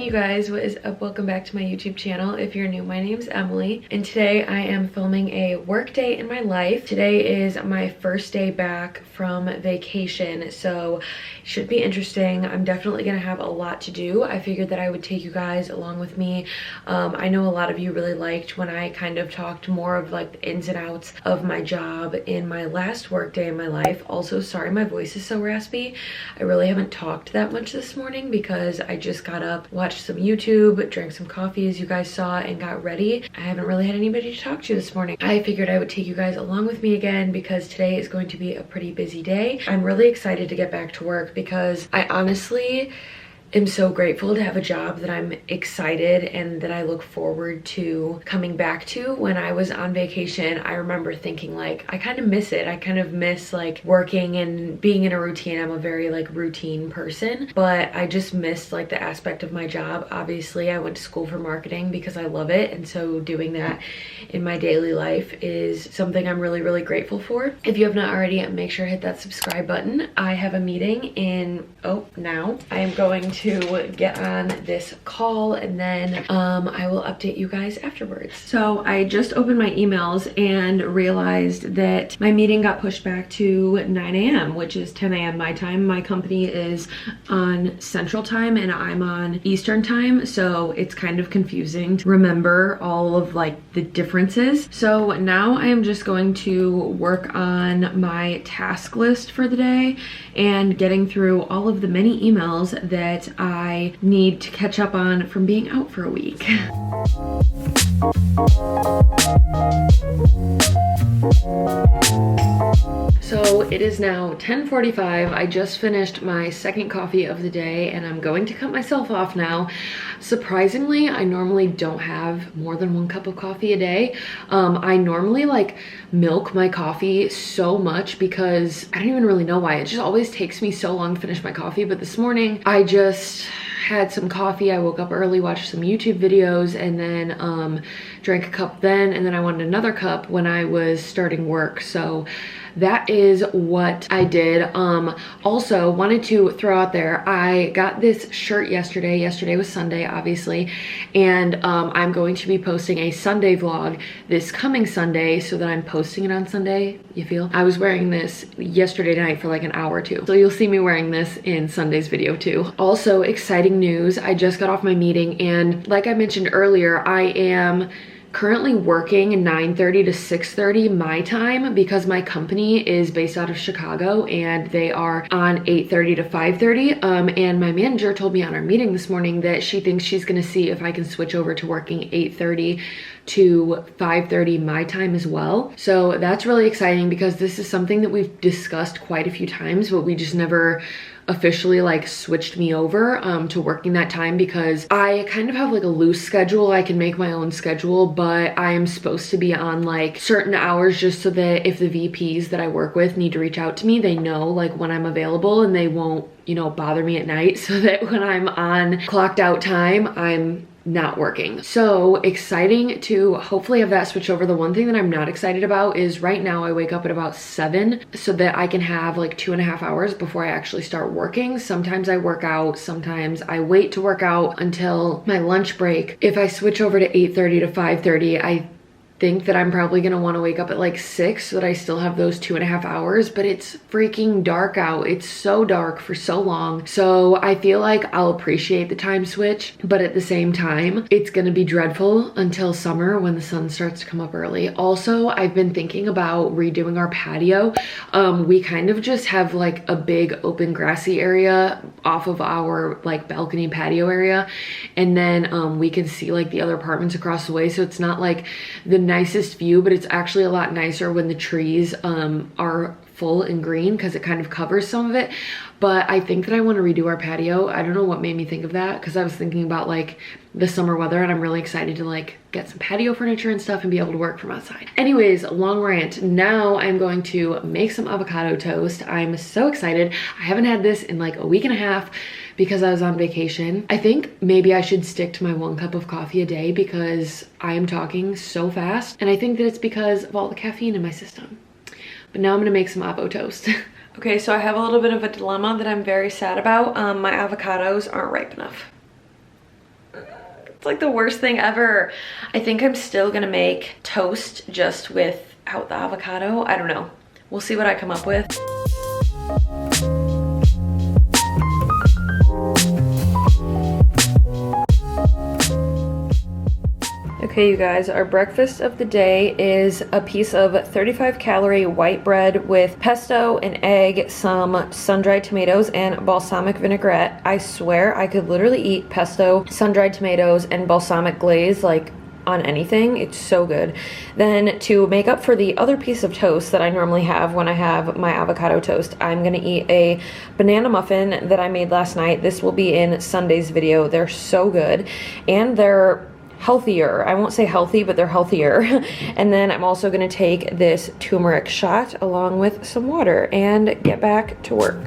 you guys, what is up? Welcome back to my YouTube channel. If you're new, my name's Emily, and today I am filming a work day in my life. Today is my first day back from vacation, so it should be interesting. I'm definitely gonna have a lot to do. I figured that I would take you guys along with me. I know a lot of you really liked when I kind of talked more of like the ins and outs of my job in my last work day in my life. Also, sorry my voice is so raspy. I really haven't talked that much this morning because I just got up, watched some YouTube, drank some coffee as you guys saw, and got ready. I haven't really had anybody to talk to this morning. I figured I would take you guys along with me again because today is going to be a pretty busy day. I'm really excited to get back to work because I honestly am so grateful to have a job that I'm excited and that I look forward to coming back to. When I was on vacation, I remember thinking like, I kind of miss it. I kind of miss like working and being in a routine. I'm a very like routine person, but I just missed like the aspect of my job. Obviously, I went to school for marketing because I love it. And so doing that in my daily life is something I'm really, really grateful for. If you have not already, make sure to hit that subscribe button. I have a meeting in, now I am going to get on this call, and then I will update you guys afterwards. So I just opened my emails and realized that my meeting got pushed back to 9 a.m., which is 10 a.m. my time. My company is on Central Time and I'm on Eastern Time, so it's kind of confusing to remember all of like the differences. So now I am just going to work on my task list for the day and getting through all of the many emails that I need to catch up on from being out for a week. So it is now 10:45. I just finished my second coffee of the day and I'm going to cut myself off now. Surprisingly, I normally don't have more than 1 cup of coffee a day. I normally like milk my coffee so much because I don't even really know why. It just always takes me so long to finish my coffee. But this morning I just had some coffee. I woke up early, watched some YouTube videos, and then drank a cup then, and then I wanted another cup when I was starting work. So that is what I did. Also wanted to throw out there, I got this shirt yesterday. Yesterday was Sunday, obviously, and I'm going to be posting a Sunday vlog this coming Sunday so that I'm posting it on Sunday, you feel? I was wearing this yesterday night for like an hour or two, so you'll see me wearing this in Sunday's video too. Also, exciting news, I just got off my meeting, and like I mentioned earlier, I am currently working 9:30 to 6:30 my time because my company is based out of Chicago and they are on 8:30 to 5:30. And my manager told me on our meeting this morning that she thinks she's gonna see if I can switch over to working 8:30 to 5:30 my time as well. So that's really exciting because this is something that we've discussed quite a few times, but we just never officially like switched me over to working that time because I kind of have like a loose schedule. I can make my own schedule, but I am supposed to be on like certain hours just so that if the VPs that I work with need to reach out to me, they know like when I'm available and they won't, you know, bother me at night, so that when I'm on clocked out time, I'm not working. So exciting to hopefully have that switch over. The one thing that I'm not excited about is right now I wake up at about 7 so that I can have like 2.5 hours before I actually start working. Sometimes I work out, sometimes I wait to work out until my lunch break. If I switch over to 8:30 to 5:30, I think that I'm probably gonna want to wake up at like 6 so that I still have those 2.5 hours, but it's freaking dark out. It's so dark for so long. So I feel like I'll appreciate the time switch, but at the same time, it's gonna be dreadful until summer when the sun starts to come up early. Also, I've been thinking about redoing our patio. We kind of just have like a big open grassy area off of our like balcony patio area. And then we can see like the other apartments across the way. So it's not like the nicest view, but it's actually a lot nicer when the trees are full and green because it kind of covers some of it. But I think that I want to redo our patio. I don't know what made me think of that because I was thinking about like the summer weather, and I'm really excited to like get some patio furniture and stuff and be able to work from outside. Anyways, long rant. Now I'm going to make some avocado toast. I'm so excited. I haven't had this in like a week and a half because I was on vacation. I think maybe I should stick to my 1 cup of coffee a day because I am talking so fast, and I think that it's because of all the caffeine in my system. But now I'm gonna make some avo toast. Okay, so I have a little bit of a dilemma that I'm very sad about. My avocados aren't ripe enough. It's like the worst thing ever. I think I'm still gonna make toast just without the avocado. I don't know. We'll see what I come up with. Okay, you guys, our breakfast of the day is a piece of 35-calorie white bread with pesto, an egg, some sun-dried tomatoes, and balsamic vinaigrette. I swear I could literally eat pesto, sun-dried tomatoes, and balsamic glaze like on anything. It's so good. Then to make up for the other piece of toast that I normally have when I have my avocado toast, I'm gonna eat a banana muffin that I made last night. This will be in Sunday's video. They're so good, and they're healthier. I won't say healthy, but they're healthier. And then I'm also gonna take this turmeric shot along with some water and get back to work.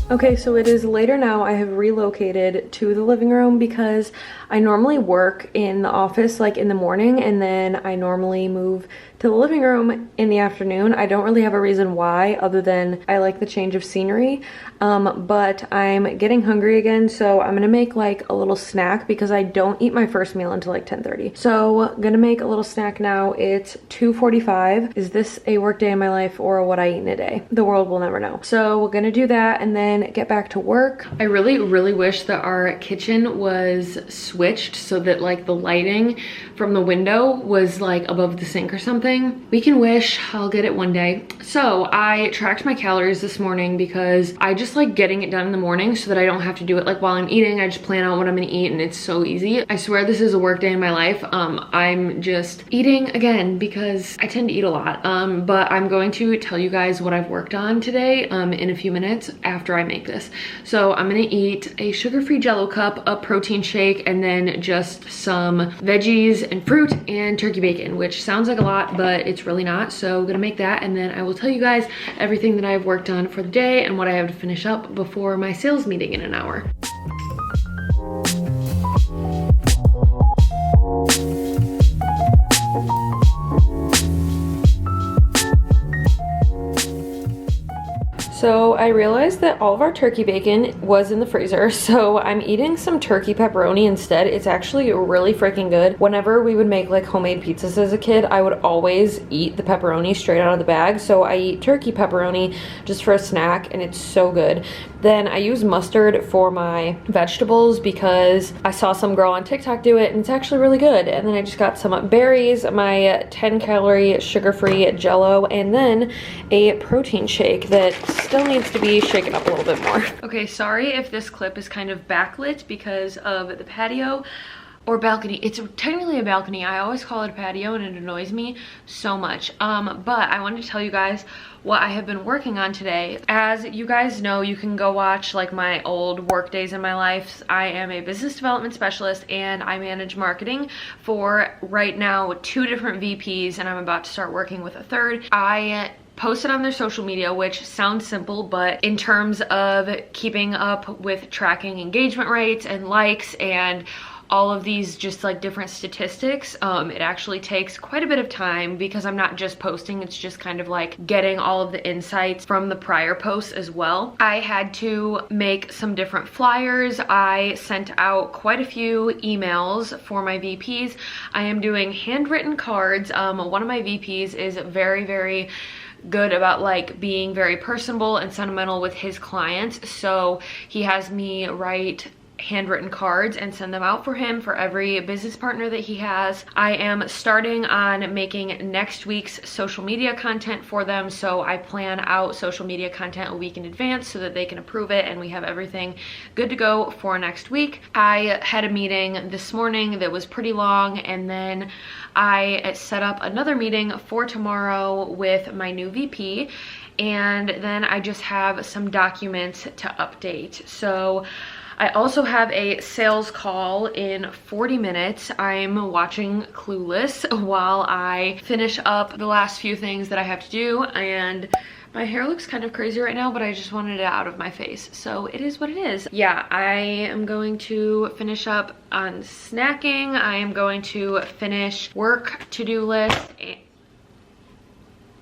Okay, so it is later now. I have relocated to the living room because I normally work in the office like in the morning, and then I normally move to the living room in the afternoon. I don't really have a reason why other than I like the change of scenery, but I'm getting hungry again, so I'm gonna make like a little snack because I don't eat my first meal until like 10:30. So gonna make a little snack now. It's 2:45. Is this a work day in my life or what I eat in a day? The world will never know. So we're gonna do that and then get back to work. I really wish that our kitchen was switched so that like the lighting from the window was like above the sink or something. We can wish. I'll get it one day. So I tracked my calories this morning because I just like getting it done in the morning so that I don't have to do it like while I'm eating. I just plan out what I'm gonna eat and it's so easy. I swear this is a work day in my life. I'm just eating again because I tend to eat a lot. But I'm going to tell you guys what I've worked on today in a few minutes after I make this. So I'm gonna eat a sugar-free Jello cup, a protein shake, and then just some veggies and fruit and turkey bacon, which sounds like a lot, but it's really not. So I'm gonna make that, and then I will tell you guys everything that I've worked on for the day and what I have to finish up before my sales meeting in an hour. So I realized that all of our turkey bacon was in the freezer, so I'm eating some turkey pepperoni instead. It's actually really freaking good. Whenever we would make like homemade pizzas as a kid, I would always eat the pepperoni straight out of the bag. So I eat turkey pepperoni just for a snack, and it's so good. Then I use mustard for my vegetables because I saw some girl on TikTok do it and it's actually really good. And then I just got some berries, my 10-calorie sugar-free Jello, and then a protein shake that still needs to be shaken up a little bit more. Okay, sorry if this clip is kind of backlit because of the patio or balcony. It's technically a balcony. I always call it a patio and it annoys me so much. But I wanted to tell you guys what I have been working on today. As you guys know, you can go watch like my old work days in my life. I am a business development specialist and I manage marketing for right now 2 different VPs, and I'm about to start working with a third. I posted on their social media, which sounds simple, but in terms of keeping up with tracking engagement rates and likes and all of these just like different statistics, it actually takes quite a bit of time because I'm not just posting, it's just kind of like getting all of the insights from the prior posts as well. I had to make some different flyers. I sent out quite a few emails for my VPs. I am doing handwritten cards. One of my VPs is very good about like being very personable and sentimental with his clients, so he has me write handwritten cards and send them out for him for every business partner that he has. I am starting on making next week's social media content for them, so I plan out social media content a week in advance so that they can approve it and we have everything good to go for next week. I had a meeting this morning that was pretty long, and then I set up another meeting for tomorrow with my new VP, and then I just have some documents to update. So I also have a sales call in 40 minutes. I'm watching Clueless while I finish up the last few things that I have to do, and my hair looks kind of crazy right now, but I just wanted it out of my face, so it is what it is. Yeah, I am going to finish up on snacking. I am going to finish work to-do list,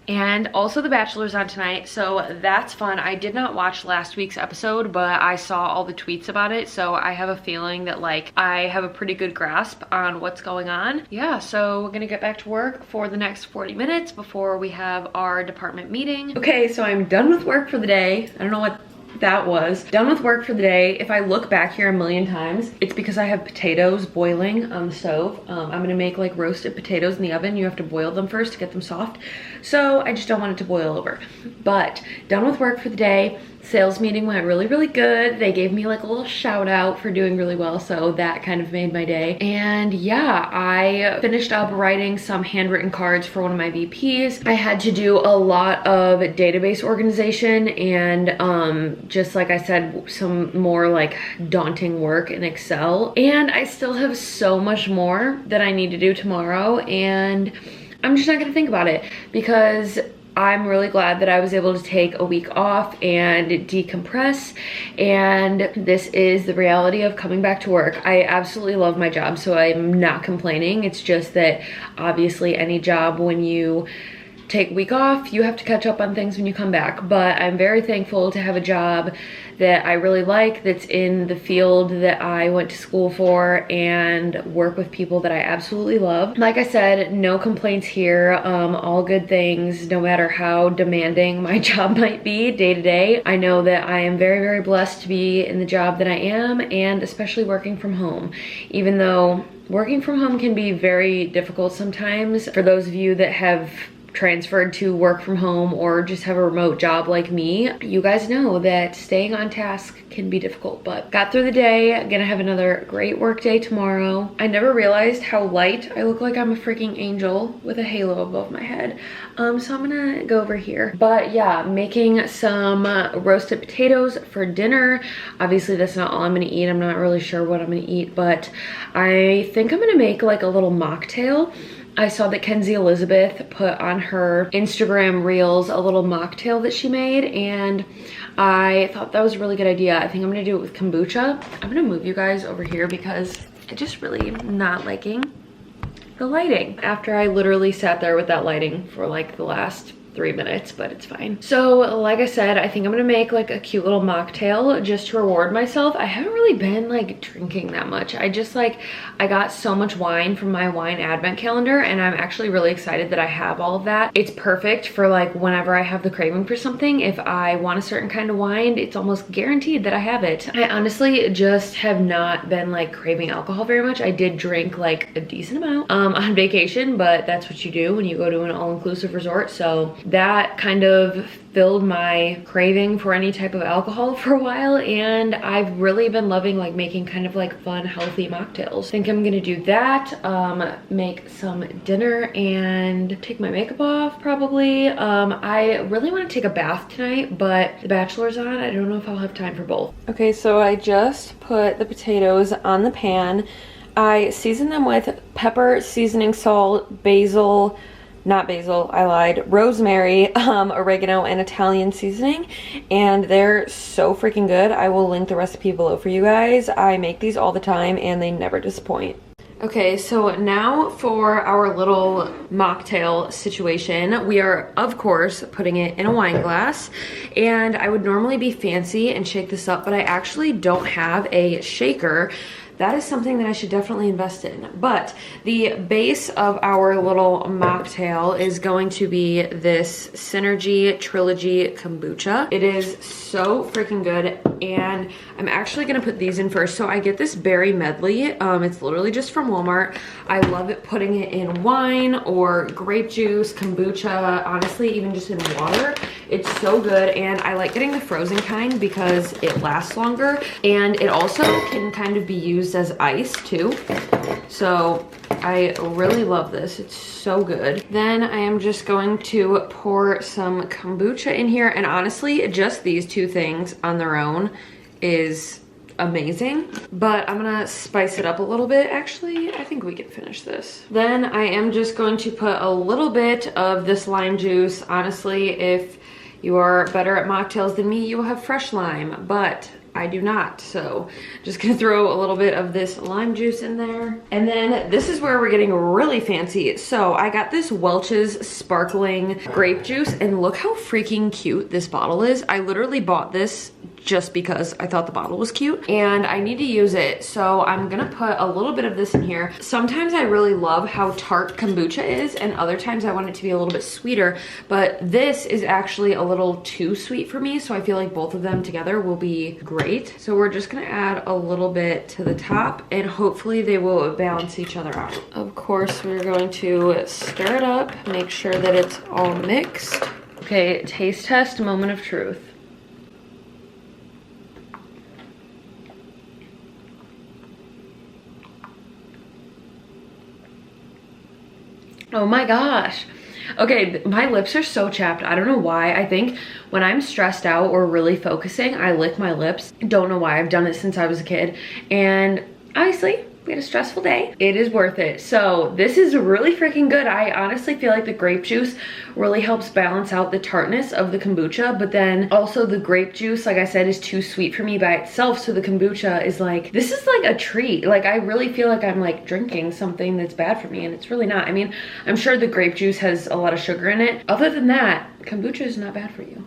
And also The Bachelor's on tonight, so that's fun. I did not watch last week's episode, but I saw all the tweets about it, so I have a feeling that like I have a pretty good grasp on what's going on. Yeah, so we're gonna get back to work for the next 40 minutes before we have our department meeting. Okay, so I'm done with work for the day. I don't know what that was. Done with work for the day. If I look back here a million times, it's because I have potatoes boiling on the stove. I'm gonna make like roasted potatoes in the oven. You have to boil them first to get them soft. So I just don't want it to boil over. But done with work for the day. Sales meeting went really, really good. They gave me like a little shout out for doing really well, so that kind of made my day. And yeah, I finished up writing some handwritten cards for one of my VPs. I had to do a lot of database organization and just like I said, some more like daunting work in Excel. And I still have so much more that I need to do tomorrow, and I'm just not gonna think about it because I'm really glad that I was able to take a week off and decompress, and this is the reality of coming back to work. I absolutely love my job, so I'm not complaining. It's just that obviously any job, when you take a week off, you have to catch up on things when you come back. But I'm very thankful to have a job that I really like, that's in the field that I went to school for, and work with people that I absolutely love. Like I said, no complaints here, all good things, no matter how demanding my job might be day to day. I know that I am very, very blessed to be in the job that I am, and especially working from home. Even though working from home can be very difficult sometimes, for those of you that have transferred to work from home or just have a remote job like me, you guys know that staying on task can be difficult. But got through the day. Gonna have another great work day tomorrow. I never realized how light I look. Like I'm a freaking angel with a halo above my head. So I'm gonna go over here. But yeah, making some roasted potatoes for dinner. Obviously that's not all I'm gonna eat. I'm not really sure what I'm gonna eat, but I think I'm gonna make like a little mocktail. I saw that Kenzie Elizabeth put on her Instagram reels a little mocktail that she made, and I thought that was a really good idea. I think I'm gonna do it with kombucha. I'm gonna move you guys over here because I just really am not liking the lighting after I literally sat there with that lighting for like the last 3 minutes, but it's fine. So like I said, I think I'm gonna make like a cute little mocktail just to reward myself. I haven't really been like drinking that much. I got so much wine from my wine advent calendar, and I'm actually really excited that I have all of that. It's perfect for like whenever I have the craving for something. If I want a certain kind of wine, it's almost guaranteed that I have it. I honestly just have not been like craving alcohol very much. I did drink like a decent amount on vacation, but that's what you do when you go to an all-inclusive resort. So that kind of filled my craving for any type of alcohol for a while, and I've really been loving like making kind of like fun, healthy mocktails. I think I'm gonna do that, make some dinner and take my makeup off probably. I really want to take a bath tonight, but The Bachelor's on. I don't know if I'll have time for both. Okay, so I just put the potatoes on the pan. I seasoned them with pepper, seasoning salt, basil, not basil, I lied, rosemary, oregano, and Italian seasoning, and they're so freaking good. I will link the recipe below for you guys. I make these all the time and they never disappoint. Okay, so now for our little mocktail situation. We are, of course, putting it in a wine glass, and I would normally be fancy and shake this up, but I actually don't have a shaker. That is something that I should definitely invest in. But the base of our little mocktail is going to be this Synergy Trilogy Kombucha. It is so freaking good, and I'm actually gonna put these in first. So I get this berry medley. It's literally just from Walmart. I love it putting it in wine or grape juice, kombucha, honestly, even just in water. It's so good, and I like getting the frozen kind because it lasts longer, and it also can kind of be used as ice too. So I really love this. It's so good. Then I am just going to pour some kombucha in here, and honestly, just these two things on their own is amazing, but I'm gonna spice it up a little bit. Actually, I think we can finish this. Then I am just going to put a little bit of this lime juice. Honestly, if you are better at mocktails than me, you will have fresh lime, but I do not. So just gonna throw a little bit of this lime juice in there. And then this is where we're getting really fancy. So I got this Welch's sparkling grape juice, and look how freaking cute this bottle is. I literally bought this just because I thought the bottle was cute and I need to use it. So I'm gonna put a little bit of this in here. Sometimes I really love how tart kombucha is, and other times I want it to be a little bit sweeter, but this is actually a little too sweet for me, so I feel like both of them together will be great. So we're just gonna add a little bit to the top, and hopefully they will balance each other out. Of course, we're going to stir it up, make sure that it's all mixed. Okay, taste test, moment of truth. Oh my gosh. Okay, my lips are so chapped. I don't know why. I think when I'm stressed out or really focusing, I lick my lips. Don't know why. I've done it since I was a kid. And obviously, we had a stressful day. It is worth it. So this is really freaking good. I honestly feel like the grape juice really helps balance out the tartness of the kombucha, but then also the grape juice, like I said, is too sweet for me by itself. So the kombucha is like, this is like a treat. Like I really feel like I'm like drinking something that's bad for me, and it's really not. I mean, I'm sure the grape juice has a lot of sugar in it. Other than that, kombucha is not bad for you.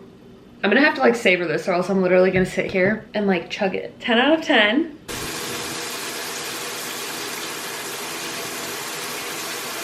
I'm gonna have to like savor this, or else I'm literally gonna sit here and like chug it. 10 out of 10.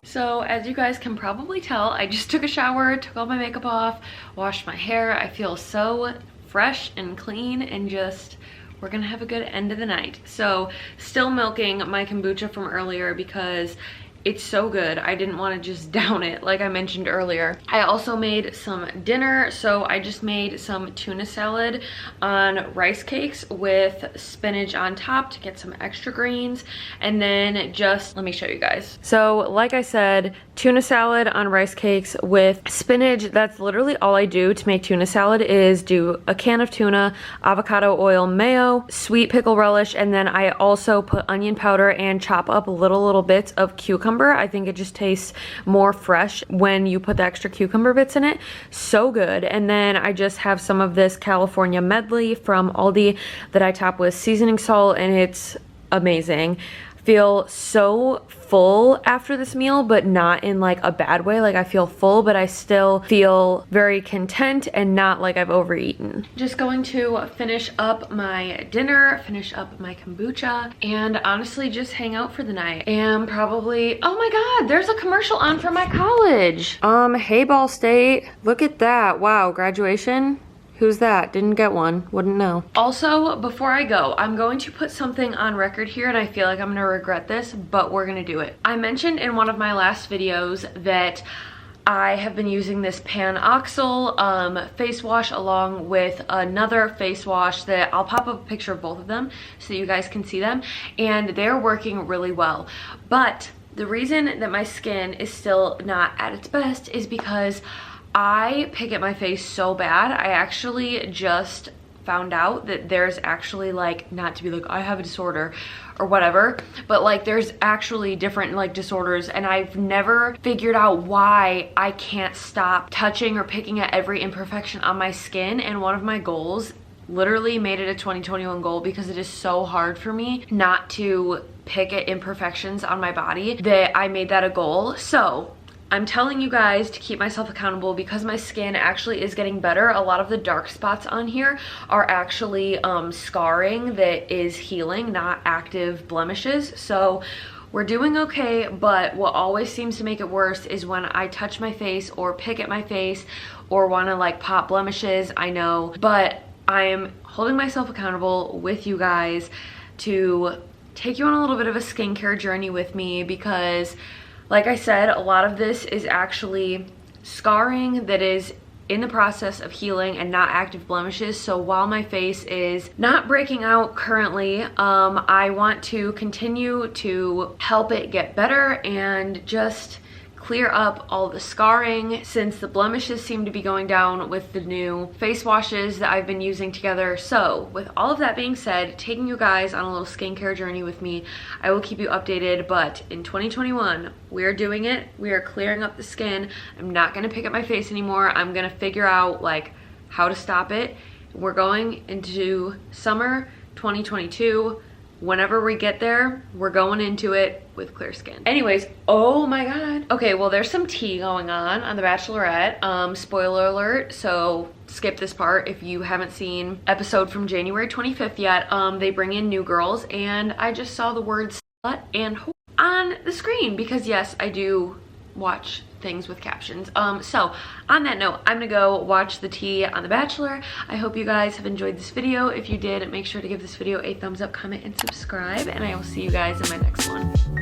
So as you guys can probably tell, I just took a shower, took all my makeup off, washed my hair. I feel so fresh and clean, and just, we're gonna have a good end of the night. So still milking my kombucha from earlier because it's so good. I didn't want to just down it like I mentioned earlier. I also made some dinner. So I just made some tuna salad on rice cakes with spinach on top to get some extra greens. And then just, let me show you guys. So like I said, tuna salad on rice cakes with spinach. That's literally all I do to make tuna salad, is do a can of tuna, avocado oil, mayo, sweet pickle relish, and then I also put onion powder and chop up little bits of cucumber. I think it just tastes more fresh when you put the extra cucumber bits in it. So good. And then I just have some of this California medley from Aldi that I top with seasoning salt, and it's amazing. Feel so full after this meal, but not in like a bad way. Like I feel full, but I still feel very content and not like I've overeaten. Just going to finish up my dinner, finish up my kombucha, and honestly just hang out for the night. And probably, oh my God, there's a commercial on for my college. Hey Ball State, look at that. Wow, graduation. Who's that? Didn't get one. Wouldn't know. Also, before I go, I'm going to put something on record here, and I feel like I'm gonna regret this, but we're gonna do it. I mentioned in one of my last videos that I have been using this xoxo face wash along with another face wash that I'll pop up a picture of both of them so you guys can see them, and they're working really well. But the reason that my skin is still not at its best is because I pick at my face so bad. I actually just found out that there's actually like, not to be like I have a disorder or whatever, but like there's actually different like disorders, and I've never figured out why I can't stop touching or picking at every imperfection on my skin. And one of my goals, literally made it a 2021 goal because it is so hard for me not to pick at imperfections on my body, that I made that a goal. So I'm telling you guys to keep myself accountable because my skin actually is getting better. A lot of the dark spots on here are actually scarring that is healing, not active blemishes. So we're doing okay, but what always seems to make it worse is when I touch my face or pick at my face or want to like pop blemishes. I know, but I am holding myself accountable with you guys to take you on a little bit of a skincare journey with me, because like I said, a lot of this is actually scarring that is in the process of healing and not active blemishes. So while my face is not breaking out currently, I want to continue to help it get better and just clear up all the scarring, since the blemishes seem to be going down with the new face washes that I've been using together. So with all of that being said, taking you guys on a little skincare journey with me, I will keep you updated. But in 2021, we're doing it. We are clearing up the skin. I'm not gonna pick at my face anymore. I'm gonna figure out like how to stop it, We're going into summer 2022. Whenever we get there, we're going into it with clear skin. Anyways, oh my God. Okay, well, there's some tea going on The Bachelorette. Spoiler alert, so skip this part if you haven't seen episode from January 25th yet. They bring in new girls, and I just saw the words slut and whore on the screen because yes, I do watch things with captions. So on that note, I'm gonna go watch the tea on The Bachelor. I hope you guys have enjoyed this video. If you did, make sure to give this video a thumbs up, comment, and subscribe, and I will see you guys in my next one.